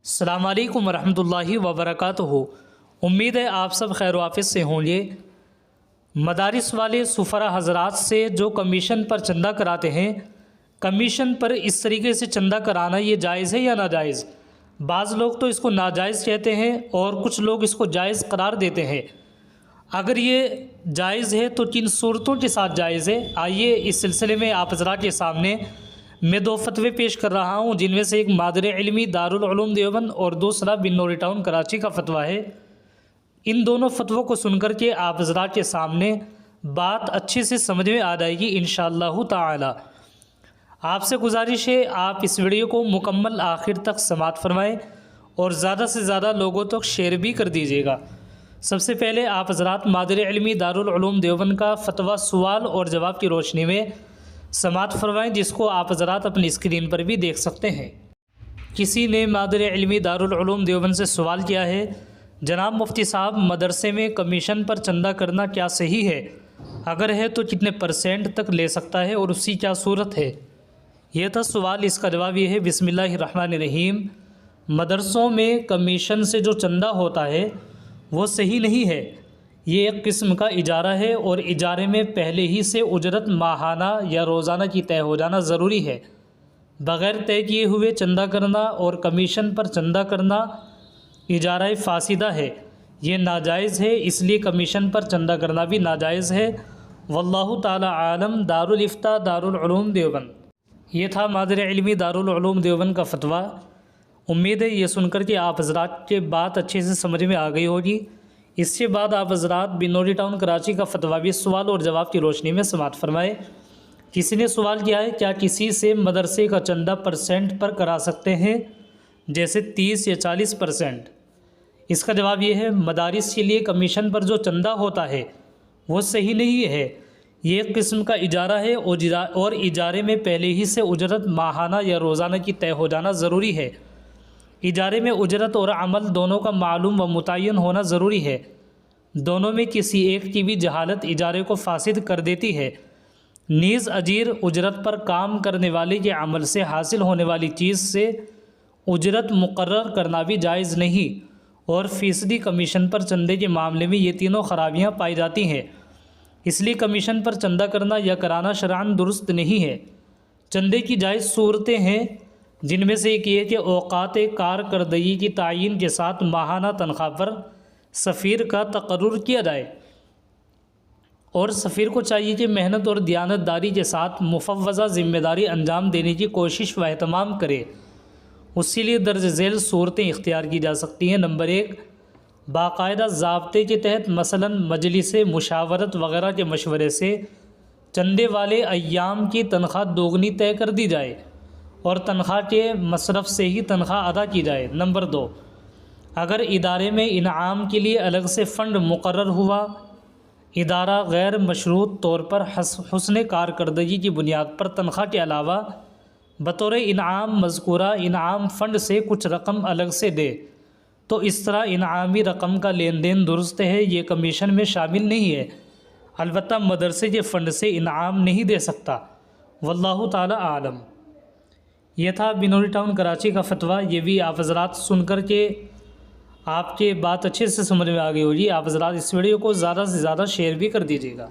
السلام علیکم ورحمۃ اللہ وبرکاتہ۔ امید ہے آپ سب خیر و عافیت سے ہوں گے۔ مدارس والے سفرا حضرات سے جو کمیشن پر چندہ کراتے ہیں، کمیشن پر اس طریقے سے چندہ کرانا یہ جائز ہے یا ناجائز؟ بعض لوگ تو اس کو ناجائز کہتے ہیں اور کچھ لوگ اس کو جائز قرار دیتے ہیں۔ اگر یہ جائز ہے تو کن صورتوں کے ساتھ جائز ہے؟ آئیے اس سلسلے میں آپ حضرات کے سامنے میں دو فتوے پیش کر رہا ہوں، جن میں سے ایک مادر علمی دارالعلوم دیوبند اور دوسرا بنوری ٹاؤن کراچی کا فتویٰ ہے۔ ان دونوں فتووں کو سن کر کے آپ حضرات کے سامنے بات اچھے سے سمجھ میں آ جائے گی انشاءاللہ تعالی۔ آپ سے گزارش ہے آپ اس ویڈیو کو مکمل آخر تک سماعت فرمائیں اور زیادہ سے زیادہ لوگوں تک شیئر بھی کر دیجیے گا۔ سب سے پہلے آپ حضرات مادر علمی دارالعلوم دیوبند کا فتویٰ سوال اور جواب کی روشنی میں سماعت فرمائیں، جس کو آپ حضرات اپنی اسکرین پر بھی دیکھ سکتے ہیں۔ کسی نے مادر علمی دارالعلوم دیوبند سے سوال کیا ہے، جناب مفتی صاحب مدرسے میں کمیشن پر چندہ کرنا کیا صحیح ہے؟ اگر ہے تو کتنے % تک لے سکتا ہے اور اس کی کیا صورت ہے؟ یہ تھا سوال۔ اس کا جواب یہ ہے، بسم اللہ الرحمن الرحیم۔ مدرسوں میں کمیشن سے جو چندہ ہوتا ہے وہ صحیح نہیں ہے۔ یہ ایک قسم کا اجارہ ہے اور اجارے میں پہلے ہی سے اجرت ماہانہ یا روزانہ کی طے ہو جانا ضروری ہے۔ بغیر طے کیے ہوئے چندہ کرنا اور کمیشن پر چندہ کرنا اجارہ فاسدہ ہے، یہ ناجائز ہے، اس لیے کمیشن پر چندہ کرنا بھی ناجائز ہے۔ واللہ تعالی عالم۔ دارالافتاء دارالعلوم دیوبند۔ یہ تھا مادر علمی دارالعلوم دیوبند کا فتویٰ۔ امید ہے یہ سن کر کے آپ حضرات کے بات اچھے سے سمجھ میں آ گئی ہوگی۔ اس کے بعد آپ حضرات بنوری ٹاؤن کراچی کا فتویٰ بھی سوال اور جواب کی روشنی میں سماعت فرمائے۔ کسی نے سوال کیا ہے، کیا کسی سے مدرسے کا چندہ % پر کرا سکتے ہیں، جیسے 30 یا 40%؟ اس کا جواب یہ ہے، مدارس کے لیے کمیشن پر جو چندہ ہوتا ہے وہ صحیح نہیں ہے۔ یہ ایک قسم کا اجارہ ہے اور اجارے میں پہلے ہی سے اجرت ماہانہ یا روزانہ کی طے ہو جانا ضروری ہے۔ اجارے میں اجرت اور عمل دونوں کا معلوم و متعین ہونا ضروری ہے۔ دونوں میں کسی ایک کی بھی جہالت اجارے کو فاسد کر دیتی ہے۔ نیز اجیر اجرت پر کام کرنے والے کے عمل سے حاصل ہونے والی چیز سے اجرت مقرر کرنا بھی جائز نہیں، اور فیصدی کمیشن پر چندے کے معاملے میں یہ تینوں خرابیاں پائی جاتی ہیں۔ اس لیے کمیشن پر چندہ کرنا یا کرانا شرعاً درست نہیں ہے۔ چندے کی جائز صورتیں ہیں، جن میں سے ایک یہ کہ اوقات کارکردگی کی تعیین کے ساتھ ماہانہ تنخواہ پر سفیر کا تقرر کیا جائے، اور سفیر کو چاہیے کہ محنت اور دیانت داری کے ساتھ مفوضہ ذمہ داری انجام دینے کی کوشش و اہتمام کرے۔ اس کے لیے درج ذیل صورتیں اختیار کی جا سکتی ہیں۔ نمبر 1، باقاعدہ ضابطے کے تحت مثلاً مجلس مشاورت وغیرہ کے مشورے سے چندے والے ایام کی تنخواہ دوگنی طے کر دی جائے اور تنخواہ کے مصرف سے ہی تنخواہ ادا کی جائے۔ نمبر 2، اگر ادارے میں انعام کے لیے الگ سے فنڈ مقرر ہوا، ادارہ غیر مشروط طور پر حسن کارکردگی کی بنیاد پر تنخواہ کے علاوہ بطور انعام مذکورہ انعام فنڈ سے کچھ رقم الگ سے دے، تو اس طرح انعامی رقم کا لین دین درست ہے، یہ کمیشن میں شامل نہیں ہے۔ البتہ مدرسے کے فنڈ سے انعام نہیں دے سکتا۔ واللہ تعالی عالم۔ یہ تھا بنوری ٹاؤن کراچی کا فتویٰ۔ یہ بھی آپ حضرات سن کر کے آپ کے بات اچھے سے سمجھ میں آ گئی ہوگی۔ آپ حضرات اس ویڈیو کو زیادہ سے زیادہ شیئر بھی کر دیجیے گا۔